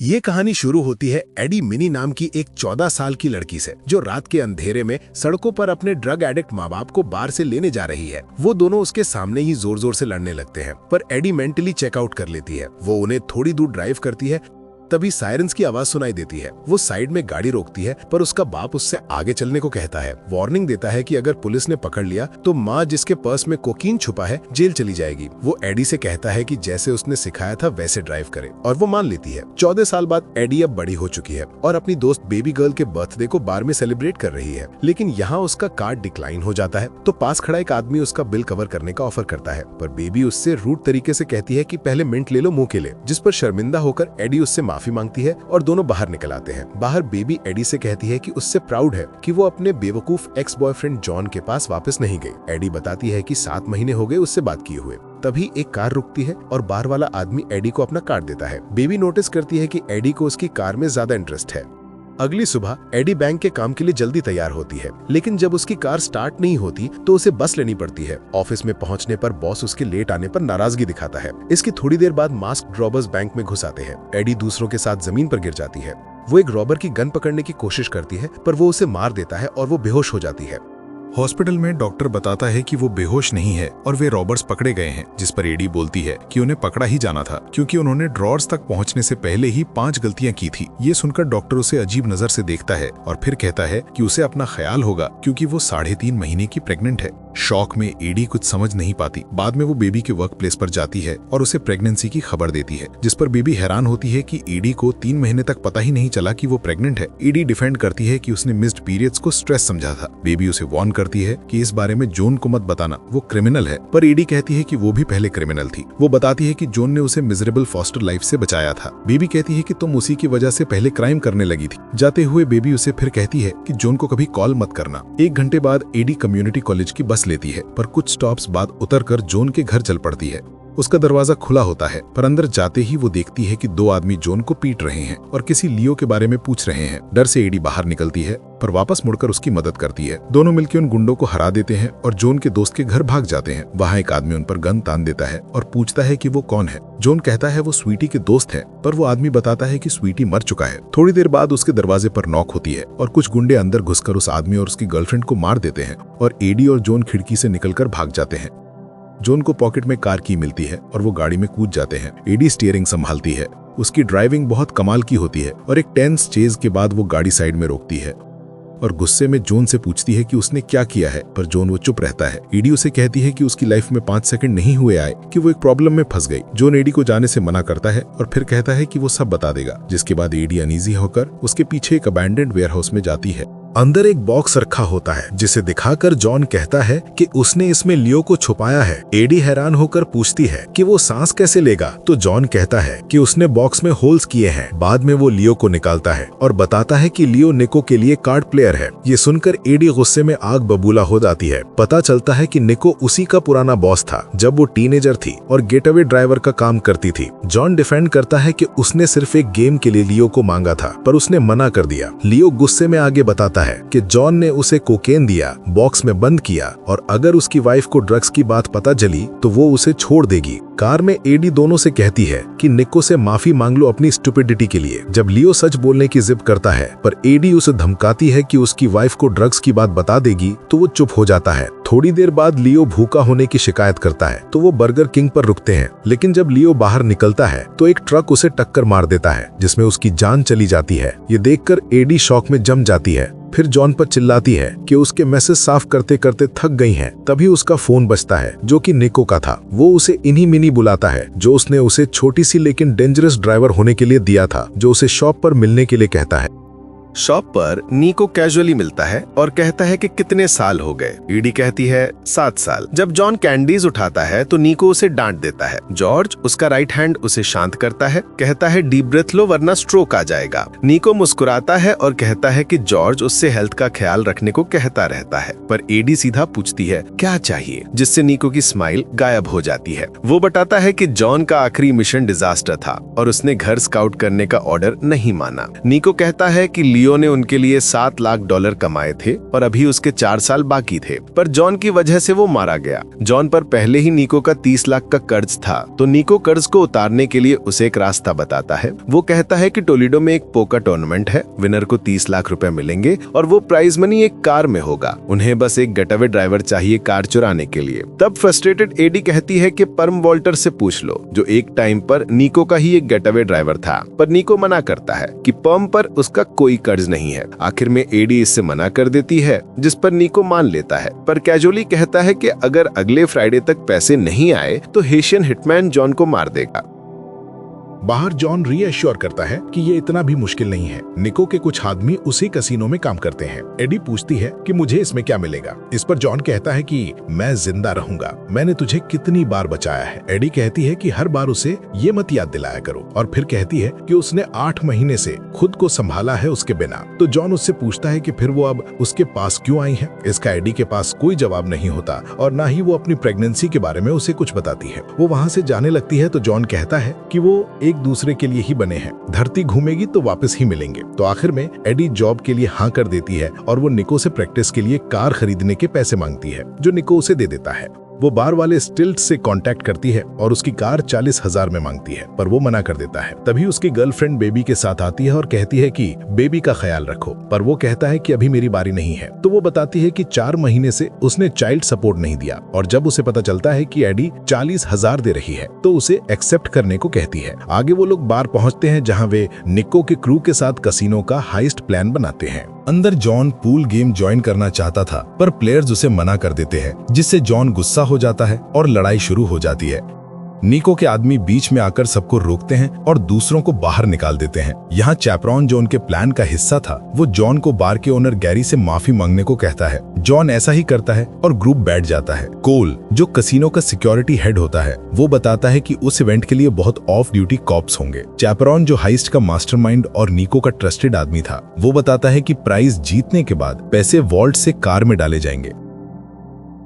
ये कहानी शुरू होती है एडी मिनी नाम की एक 14 साल की लड़की से, जो रात के अंधेरे में सड़कों पर अपने ड्रग एडिक्ट माँ बाप को बार से लेने जा रही है। वो दोनों उसके सामने ही जोर जोर से लड़ने लगते हैं, पर एडी मेंटली चेकआउट कर लेती है। वो उन्हें थोड़ी दूर ड्राइव करती है, तभी सायरन्स की आवाज सुनाई देती है। वो साइड में गाड़ी रोकती है, पर उसका बाप उससे आगे चलने को कहता है। वार्निंग देता है कि अगर पुलिस ने पकड़ लिया तो माँ, जिसके पर्स में कोकीन छुपा है, जेल चली जाएगी। वो एडी से कहता है कि जैसे उसने सिखाया था वैसे ड्राइव करे, और वो मान लेती है। 14 साल बाद एडी अब बड़ी हो चुकी है और अपनी दोस्त बेबी गर्ल के बर्थडे को बार में सेलिब्रेट कर रही है। लेकिन यहाँ उसका कार्ड डिक्लाइन हो जाता है, तो पास खड़ा एक आदमी उसका बिल कवर करने का ऑफर करता है, पर बेबी उससे रूड तरीके से कहती है कि पहले मिंट ले लो मुंह के लिए, जिस पर शर्मिंदा होकर एडी उससे माफी मांगती है और दोनों बाहर निकल आते हैं। बाहर बेबी एडी से कहती है कि उससे प्राउड है कि वो अपने बेवकूफ एक्स बॉयफ्रेंड जॉन के पास वापस नहीं गई। एडी बताती है कि 7 महीने हो गए उससे बात किए हुए। तभी एक कार रुकती है और बार वाला आदमी एडी को अपना कार्ड देता है। बेबी नोटिस करती है कि एडी को उसकी कार में ज्यादा इंटरेस्ट है। अगली सुबह एडी बैंक के काम के लिए जल्दी तैयार होती है, लेकिन जब उसकी कार स्टार्ट नहीं होती तो उसे बस लेनी पड़ती है। ऑफिस में पहुंचने पर बॉस उसके लेट आने पर नाराजगी दिखाता है। इसकी थोड़ी देर बाद मास्क रॉबर्स बैंक में घुस आते हैं। एडी दूसरों के साथ जमीन पर गिर जाती है। वो एक रॉबर की गन पकड़ने की कोशिश करती है, पर वो उसे मार देता है और वो बेहोश हो जाती है। हॉस्पिटल में डॉक्टर बताता है कि वो बेहोश नहीं है और वे रॉबर्स पकड़े गए हैं, जिस पर एडी बोलती है कि उन्हें पकड़ा ही जाना था क्योंकि उन्होंने ड्रॉर्स तक पहुंचने से पहले ही 5 गलतियां की थी। ये सुनकर डॉक्टर उसे अजीब नजर से देखता है और फिर कहता है कि उसे अपना ख्याल होगा क्योंकि वो 3.5 महीने की प्रेग्नेंट है। शॉक में एडी कुछ समझ नहीं पाती। बाद में वो बेबी के वर्क प्लेस पर जाती है और उसे प्रेगनेंसी की खबर देती है, जिस पर बेबी हैरान होती है कि एडी को 3 महीने तक पता ही नहीं चला कि वो प्रेग्नेंट है। एडी डिफेंड करती है कि उसने मिस्ड पीरियड्स को स्ट्रेस समझा था। बेबी उसे वार्न करती है कि इस बारे में जॉन को मत बताना, वो क्रिमिनल है, पर एडी कहती है कि वो भी पहले क्रिमिनल थी। वो बताती है कि जॉन ने उसे मिजरेबल फॉस्टर लाइफ से बचाया था। बेबी कहती है कि तुम उसी की वजह से पहले क्राइम करने लगी थी। जाते हुए बेबी उसे फिर कहती है कि जॉन को कभी कॉल मत करना। 1 घंटे बाद एडी कम्युनिटी कॉलेज की बस लेती है, पर कुछ स्टॉप्स बाद उतरकर जॉन के घर चल पड़ती है। उसका दरवाजा खुला होता है, पर अंदर जाते ही वो देखती है कि 2 आदमी जॉन को पीट रहे हैं और किसी लियो के बारे में पूछ रहे हैं। डर से एडी बाहर निकलती है, पर वापस मुड़कर उसकी मदद करती है। दोनों मिलकर उन गुंडों को हरा देते हैं और जॉन के दोस्त के घर भाग जाते हैं। वहाँ एक आदमी उन पर गन तान देता है और पूछता है कि वो कौन है। जॉन कहता है वो स्वीटी के दोस्त है, पर वो आदमी बताता है कि स्वीटी मर चुका है। थोड़ी देर बाद उसके दरवाजे पर नॉक होती है और कुछ गुंडे अंदर घुसकर उस आदमी और उसकी गर्लफ्रेंड को मार देते हैं और एडी और जॉन खिड़की से निकलकर भाग जाते हैं। जॉन को पॉकेट में कार की मिलती है और वो गाड़ी में कूद जाते हैं। एडी स्टीयरिंग संभालती है। उसकी ड्राइविंग बहुत कमाल की होती है और एक टेंस चेज के बाद वो गाड़ी साइड में रोकती है और गुस्से में जॉन से पूछती है कि उसने क्या किया है, पर जॉन वो चुप रहता है। एडी उसे कहती है कि उसकी लाइफ में 5 सेकंड नहीं हुए आए कि वो एक प्रॉब्लम में फंस गई। जॉन एडी को जाने से मना करता है और फिर कहता है कि वो सब बता देगा, जिसके बाद एडी अनईजी होकर उसके पीछे एक अबैंडन्ड वेयरहाउस में जाती है। अंदर एक बॉक्स रखा होता है, जिसे दिखाकर जॉन कहता है कि उसने इसमें लियो को छुपाया है। एडी हैरान होकर पूछती है कि वो सांस कैसे लेगा, तो जॉन कहता है कि उसने बॉक्स में होल्स किए हैं। बाद में वो लियो को निकालता है और बताता है कि लियो निको के लिए कार्ड प्लेयर है। ये सुनकर एडी गुस्से में आग बबूला हो जाती है। पता चलता है कि निको उसी का पुराना बॉस था जब वो टीनेजर थी और गेटअवे ड्राइवर का काम करती थी। जॉन डिफेंड करता है कि उसने सिर्फ एक गेम के लिए लियो को मांगा था, पर उसने मना कर दिया। लियो गुस्से में आगे बताता है कि जॉन ने उसे कोकेन दिया, बॉक्स में बंद किया और अगर उसकी वाइफ को ड्रग्स की बात पता चली तो वो उसे छोड़ देगी। कार में एडी दोनों से कहती है कि निको से माफी मांग लो अपनी स्टुपिडिटी के लिए। जब लियो सच बोलने की जिद करता है, पर एडी उसे धमकाती है कि उसकी वाइफ को ड्रग्स की बात बता देगी, तो वो चुप हो जाता है। थोड़ी देर बाद लियो भूखा होने की शिकायत करता है, तो वो बर्गर किंग पर रुकते हैं। लेकिन जब लियो बाहर निकलता है तो एक ट्रक उसे टक्कर मार देता है, जिसमें उसकी जान चली जाती है। ये देखकर एडी शॉक में जम जाती है। फिर जॉन पर चिल्लाती है कि उसके मैसेज साफ करते करते थक गई हैं। तभी उसका फोन बजता है, जो कि निको का था। वो उसे इन्हीं मिनी बुलाता है, जो उसने उसे छोटी सी लेकिन डेंजरस ड्राइवर होने के लिए दिया था, जो उसे शॉप पर मिलने के लिए कहता है। शॉप पर निको कैजुअली मिलता है और कहता है कि कितने साल हो गए। ईडी कहती है 7 साल। जब जॉन कैंडीज उठाता है तो निको उसे डांट देता है। जॉर्ज, उसका राइट हैंड, उसे शांत करता है, कहता है डीप ब्रेथ लो वरना स्ट्रोक आ जाएगा। निको मुस्कुराता है और कहता है कि जॉर्ज उससे हेल्थ का ख्याल रखने को कहता रहता है, पर एडी सीधा पूछती है क्या चाहिए, जिससे निको की स्माइल गायब हो जाती है। वो बताता है कि जॉन का आखिरी मिशन डिजास्टर था और उसने घर स्काउट करने का ऑर्डर नहीं माना। निको कहता है कि लियो ने उनके लिए $7 लाख कमाए थे और अभी उसके 4 साल बाकी थे, पर जॉन की वजह से वो मारा गया। जॉन पर पहले ही नीको का 30 लाख का कर्ज था, तो नीको कर्ज को उतारने के लिए उसे एक रास्ता बताता है। वो कहता है कि टोलेडो में एक पोकर टूर्नामेंट है, विनर को 30 लाख रुपए मिलेंगे और वो प्राइज मनी एक कार में होगा। उन्हें बस एक गटअवे ड्राइवर चाहिए कार चुराने के लिए। तब फ्रस्ट्रेटेड एडी कहती है कि पर्म वॉल्टर से पूछ लो, जो एक टाइम पर नीको का ही एक गटअवे ड्राइवर था, पर नीको मना करता है कि पर्म पर उसका कोई कर्ज नहीं है। आखिर में एडी इससे मना कर देती है, जिस पर नीको मान लेता है, पर कैजुअली कहता है कि अगर अगले फ्राइडे तक पैसे नहीं आए तो हेशियन हिटमैन जॉन को मार देगा। बाहर जॉन रीएश्योर करता है कि ये इतना भी मुश्किल नहीं है। निको के कुछ आदमी उसी कसिनो में काम करते हैं। एडी पूछती है कि मुझे इसमें क्या मिलेगा। इस पर जॉन कहता है कि मैं जिंदा रहूंगा, मैंने तुझे कितनी बार बचाया है। एडी कहती है कि हर बार उसे ये मत याद दिलाया करो, और फिर कहती है कि उसने 8 महीने से खुद को संभाला है उसके बिना। तो जॉन उससे पूछता है कि फिर वो अब उसके पास क्यों आई है। इसका एडी के पास कोई जवाब नहीं होता और ना ही वो अपनी प्रेगनेंसी के बारे में उसे कुछ बताती है। वो वहाँ से जाने लगती है तो जॉन कहता है कि वो एक दूसरे के लिए ही बने हैं, धरती घूमेगी तो वापस ही मिलेंगे। तो आखिर में एडी जॉब के लिए हाँ कर देती है और वो निको से प्रैक्टिस के लिए कार खरीदने के पैसे मांगती है, जो निको उसे दे देता है। वो बार वाले स्टिल्ट से कांटेक्ट करती है और उसकी कार 40,000 में मांगती है, पर वो मना कर देता है। तभी उसकी गर्लफ्रेंड बेबी के साथ आती है और कहती है कि बेबी का ख्याल रखो, पर वो कहता है कि अभी मेरी बारी नहीं है। तो वो बताती है कि 4 महीने से उसने चाइल्ड सपोर्ट नहीं दिया, और जब उसे पता चलता है कि एडी 40,000 दे रही है तो उसे एक्सेप्ट करने को कहती है। आगे वो लोग बार पहुंचते हैं जहां वे निको के क्रू के साथ कसिनो का हाइस्ट प्लान बनाते हैं। अंदर जॉन पूल गेम ज्वाइन करना चाहता था, पर प्लेयर्स उसे मना कर देते हैं, जिससे जॉन गुस्सा हो जाता है और लड़ाई शुरू हो जाती है। निको के आदमी बीच में आकर सबको रोकते हैं और दूसरों को बाहर निकाल देते हैं। यहाँ चैपरॉन जो उनके प्लान का हिस्सा था, वो जॉन को बार के ओनर गैरी से माफी मांगने को कहता है। जॉन ऐसा ही करता है और ग्रुप बैठ जाता है। कोल, जो कसिनो का सिक्योरिटी हेड होता है, वो बताता है कि उस इवेंट के लिए बहुत ऑफ ड्यूटी कॉप्स होंगे। चैपरॉन, जो हाइस्ट का मास्टरमाइंड और निको का ट्रस्टेड आदमी था, वो बताता है कि प्राइज जीतने के बाद पैसे वॉल्ट से कार में डाले जाएंगे।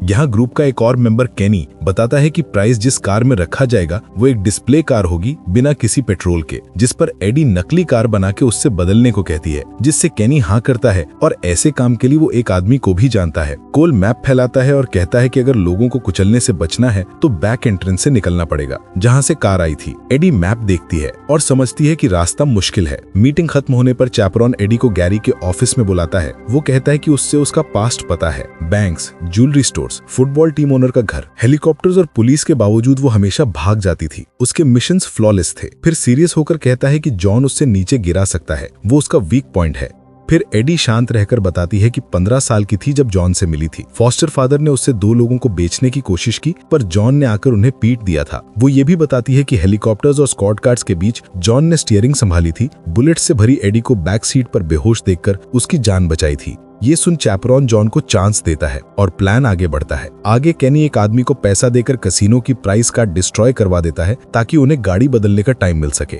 यहाँ ग्रुप का एक और मेंबर केनी बताता है कि प्राइस जिस कार में रखा जाएगा वो एक डिस्प्ले कार होगी बिना किसी पेट्रोल के, जिस पर एडी नकली कार बना के उससे बदलने को कहती है, जिससे केनी हाँ करता है और ऐसे काम के लिए वो एक आदमी को भी जानता है। कोल मैप फैलाता है और कहता है कि अगर लोगों को कुचलने से बचना है तो बैक एंट्रेंस से निकलना पड़ेगा, जहाँ से कार आई थी। एडी मैप देखती है और समझती है कि रास्ता मुश्किल है। मीटिंग खत्म होने पर चैपरॉन एडी को गैरी के ऑफिस में बुलाता है। वो कहता है कि उससे उसका पास्ट पता है, banks, jewellery stores, football team owner का घर, हेलीकॉप्टर्स और पुलिस के बावजूद वो हमेशा भाग जाती थी। उसके मिशंस फ्लॉलेस थे। फिर सीरियस होकर कहता है कि जॉन उससे नीचे गिरा सकता है, वो उसका वीक पॉइंट है। फिर एडी शांत रहकर बताती है कि 15 साल की थी जब जॉन से मिली थी। फॉस्टर फादर ने उससे 2 लोगों को बेचने की कोशिश की, पर जॉन ने आकर उन्हें पीट दिया था। वो ये भी बताती है कि हेलीकॉप्टर्स और स्क्वाड कार्स के बीच जॉन ने स्टीयरिंग संभाली थी, बुलेट से भरी एडी को बैक सीट पर बेहोश देखकर उसकी जान बचाई थी। ये सुन चैपरॉन जॉन को चांस देता है और प्लान आगे बढ़ता है। आगे केनी एक आदमी को पैसा देकर कसिनो की प्राइस कार्ड डिस्ट्रॉय करवा देता है ताकि उन्हें गाड़ी बदलने का टाइम मिल सके।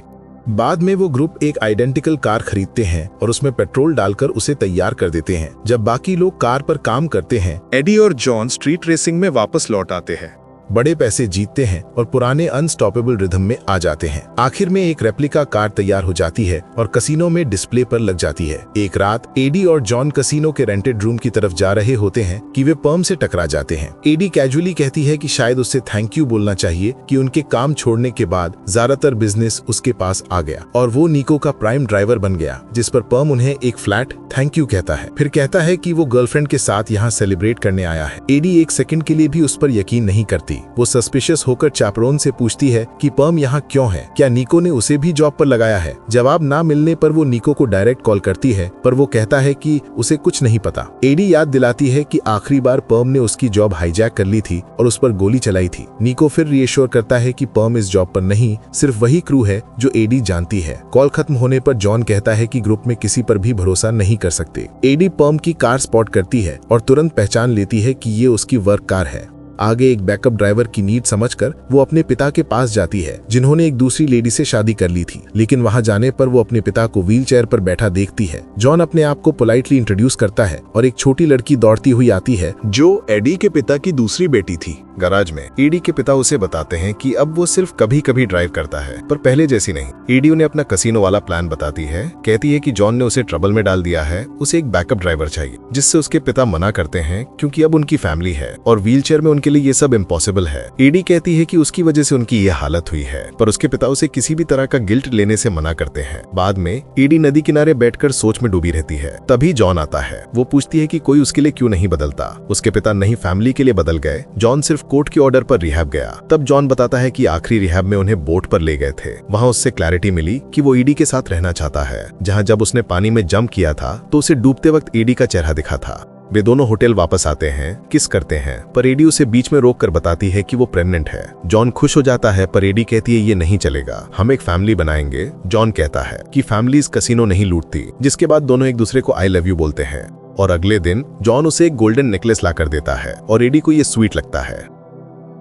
बाद में वो ग्रुप एक आइडेंटिकल कार खरीदते हैं और उसमें पेट्रोल डालकर उसे तैयार कर देते हैं। जब बाकी लोग कार पर काम करते हैं, एडी और जॉन स्ट्रीट रेसिंग में वापस लौट आते हैं, बड़े पैसे जीतते हैं और पुराने अनस्टॉपेबल रिदम में आ जाते हैं। आखिर में एक रेप्लिका कार तैयार हो जाती है और कसिनो में डिस्प्ले पर लग जाती है। एक रात एडी और जॉन कसिनो के रेंटेड रूम की तरफ जा रहे होते हैं कि वे पर्म से टकरा जाते हैं। एडी कैजुअली कहती है कि शायद उससे थैंक यू बोलना चाहिए कि उनके काम छोड़ने के बाद ज्यादातर बिजनेस उसके पास आ गया और वो निको का प्राइम ड्राइवर बन गया, जिस पर पर्म उन्हें एक फ्लैट थैंक यू कहता है। फिर कहता है कि वो गर्लफ्रेंड के साथ यहाँ सेलिब्रेट करने आया है। एडी एक सेकंड के लिए भी उस पर यकीन नहीं करती। वो सस्पिशियस होकर चैपरॉन से पूछती है कि पर्म यहाँ क्यों है, क्या निको ने उसे भी जॉब पर लगाया है। जवाब ना मिलने पर वो निको को डायरेक्ट कॉल करती है, पर वो कहता है कि उसे कुछ नहीं पता। एडी याद दिलाती है कि आखिरी बार पर्म ने उसकी जॉब हाईजैक कर ली थी और उस पर गोली चलाई थी। निको फिर रीएश्योर करता है कि पर्म इस जॉब पर नहीं, सिर्फ वही क्रू है जो एडी जानती है। कॉल खत्म होने पर जॉन कहता है कि ग्रुप में किसी पर भी भरोसा नहीं कर सकते। एडी पर्म की कार स्पॉट करती है और तुरंत पहचान लेती है कि ये उसकी वर्क कार है। आगे एक बैकअप ड्राइवर की नीड समझकर वो अपने पिता के पास जाती है, जिन्होंने एक दूसरी लेडी से शादी कर ली थी। लेकिन वहां जाने पर वो अपने पिता को व्हीलचेयर पर बैठा देखती है। जॉन अपने आप को पोलाइटली इंट्रोड्यूस करता है और एक छोटी लड़की दौड़ती हुई आती है, जो एडी के पिता की दूसरी बेटी थी। गराज में ईडी के पिता उसे बताते हैं कि अब वो सिर्फ कभी कभी ड्राइव करता है, पर पहले जैसी नहीं। ईडी उन्हें अपना कसीनो वाला प्लान बताती है, कहती है कि जॉन ने उसे ट्रबल में डाल दिया है, उसे एक बैकअप ड्राइवर चाहिए, जिससे उसके पिता मना करते हैं क्योंकि अब उनकी फैमिली है और व्हीलचेयर में उनके लिए ये सब इम्पॉसिबल है। ईडी कहती है कि उसकी वजह से उनकी ये हालत हुई है, पर उसके पिता उसे किसी भी तरह का गिल्ट लेने से मना करते हैं। बाद में ईडी नदी किनारे बैठकर सोच में डूबी रहती है। तभी जॉन आता है। वो पूछती है कि कोई उसके लिए क्यों नहीं बदलता। उसके पिता नहीं फैमिली के लिए बदल गए, जॉन सिर्फ कोर्ट के ऑर्डर पर रिहैब गया। तब जॉन बताता है कि आखिरी रिहैब में उन्हें बोट पर ले गए थे। वहां उससे क्लैरिटी मिली कि वो ईडी के साथ रहना चाहता है। जहां जब उसने पानी में जंप किया था तो उसे डूबते वक्त ईडी का चेहरा दिखा था। वे दोनों होटल वापस आते हैं, किस करते हैं, पर एडी उसे बीच में रोक कर बताती है कि वो प्रेग्नेंट है। जॉन खुश हो जाता है, पर एडी कहती है ये नहीं चलेगा, हम एक फैमिली बनाएंगे। जॉन कहता है कि फैमिलीज कसिनो नहीं लूटती, जिसके बाद दोनों एक दूसरे को आई लव यू बोलते हैं। और अगले दिन जॉन उसे एक गोल्डन नेकलेस ला कर देता है और एडी को ये स्वीट लगता है।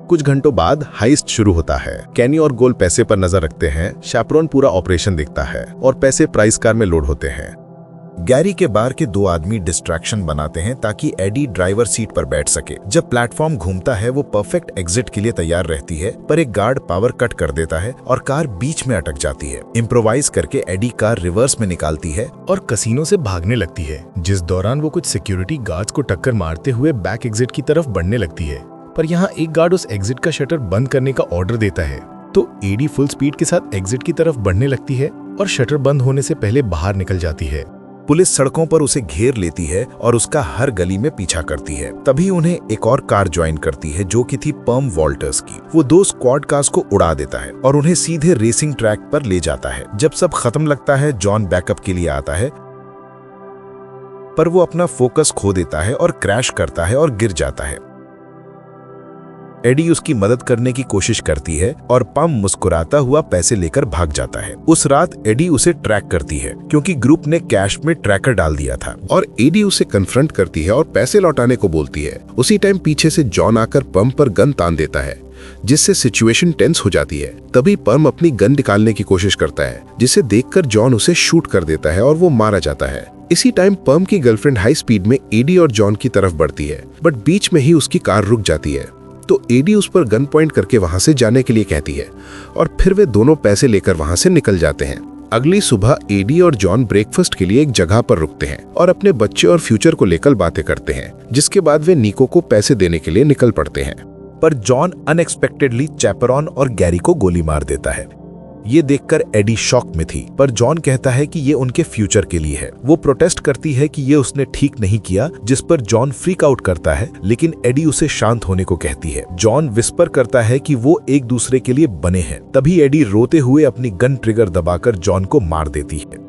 कुछ घंटों बाद हाइस्ट शुरू होता है। कैनी और गोल पैसे पर नजर रखते हैं। शैपरोन पूरा ऑपरेशन देखता है और पैसे प्राइस कार में लोड होते हैं। गैरी के बार के दो आदमी डिस्ट्रैक्शन बनाते हैं ताकि एडी ड्राइवर सीट पर बैठ सके। जब प्लेटफॉर्म घूमता है वो परफेक्ट एग्जिट के लिए तैयार रहती है, पर एक गार्ड पावर कट कर देता है और कार बीच में अटक जाती है। इम्प्रोवाइज करके एडी कार रिवर्स में निकालती है और कसिनो से भागने लगती है, जिस दौरान वो कुछ सिक्योरिटी गार्ड्स को टक्कर मारते हुए बैक एग्जिट की तरफ बढ़ने लगती है। पर यहाँ एक गार्ड उस एग्जिट का शटर बंद करने का ऑर्डर देता है, तो एडी फुल स्पीड के साथ एग्जिट की तरफ बढ़ने लगती है और शटर बंद होने से पहले बाहर निकल जाती है। पुलिस सड़कों पर उसे घेर लेती है और उसका हर गली में पीछा करती है। तभी उन्हें एक और कार ज्वाइन करती है जो कि थी पर्म वॉल्टर्स की। वो दो स्क्वाड कार्स को उड़ा देता है और उन्हें सीधे रेसिंग ट्रैक पर ले जाता है। जब सब खत्म लगता है, जॉन बैकअप के लिए आता है, पर वो अपना फोकस खो देता है और क्रैश करता है और गिर जाता है। एडी उसकी मदद करने की कोशिश करती है और पम मुस्कुराता हुआ पैसे लेकर भाग जाता है। उस रात एडी उसे ट्रैक करती है क्योंकि ग्रुप ने कैश में ट्रैकर डाल दिया था और एडी उसे कन्फ्रंट करती है और पैसे लौटाने को बोलती है। उसी टाइम पीछे से जॉन आकर पम पर गन तान देता है, जिससे सिचुएशन टेंस हो जाती है। तभी पम अपनी गन निकालने की कोशिश करता है, जिसे देखकर जॉन उसे शूट कर देता है और वो मारा जाता है। इसी टाइम पम की गर्लफ्रेंड हाई स्पीड में एडी और जॉन की तरफ बढ़ती है, बट बीच में ही उसकी कार रुक जाती है। तो एडी उस पर गन पॉइंट करके वहां से जाने के लिए कहती है और फिर वे दोनों पैसे लेकर वहां से निकल जाते हैं। अगली सुबह एडी और जॉन ब्रेकफास्ट के लिए एक जगह पर रुकते हैं और अपने बच्चे और फ्यूचर को लेकर बातें करते हैं, जिसके बाद वे निको को पैसे देने के लिए निकल पड़ते हैं। पर जॉन अनएक्सपेक्टेडली चैपरॉन और गैरी को गोली मार देता है। ये देखकर एडी शॉक में थी, पर जॉन कहता है कि ये उनके फ्यूचर के लिए है। वो प्रोटेस्ट करती है कि ये उसने ठीक नहीं किया, जिस पर जॉन फ्रीक आउट करता है, लेकिन एडी उसे शांत होने को कहती है। जॉन विस्पर करता है कि वो एक दूसरे के लिए बने हैं। तभी एडी रोते हुए अपनी गन ट्रिगर दबाकर जॉन को मार देती है।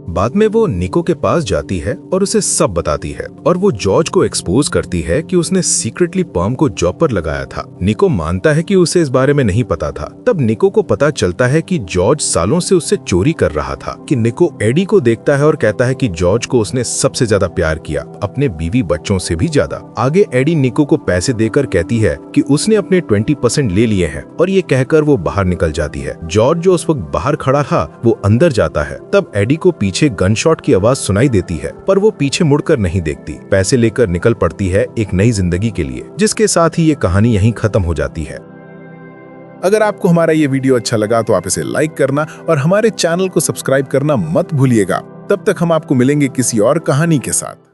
बाद में वो निको के पास जाती है और उसे सब बताती है और वो जॉर्ज को एक्सपोज करती है कि उसने सीक्रेटली पर्म को जॉब पर लगाया था। निको मानता है कि उसे इस बारे में नहीं पता था। तब निको को पता चलता है कि जॉर्ज सालों से उससे चोरी कर रहा था। कि निको एडी को देखता है और कहता है कि जॉर्ज को उसने सबसे ज्यादा प्यार किया, अपने बीवी बच्चों से भी ज्यादा। आगे एडी निको को पैसे देकर कहती है कि उसने अपने 20% ले लिए हैं और ये कहकर वो बाहर निकल जाती है। जॉर्ज जो उस वक्त बाहर खड़ा था वो अंदर जाता है। तब एडी को पीछे गनशॉट की आवाज सुनाई देती है, पर वो पीछे मुड़कर नहीं देखती। पैसे लेकर निकल पड़ती है एक नई जिंदगी के लिए, जिसके साथ ही ये कहानी यहीं खत्म हो जाती है। अगर आपको हमारा ये वीडियो अच्छा लगा तो आप इसे लाइक करना और हमारे चैनल को सब्सक्राइब करना मत भूलिएगा। तब तक हम आपको मिलेंगे किसी और कहानी के साथ।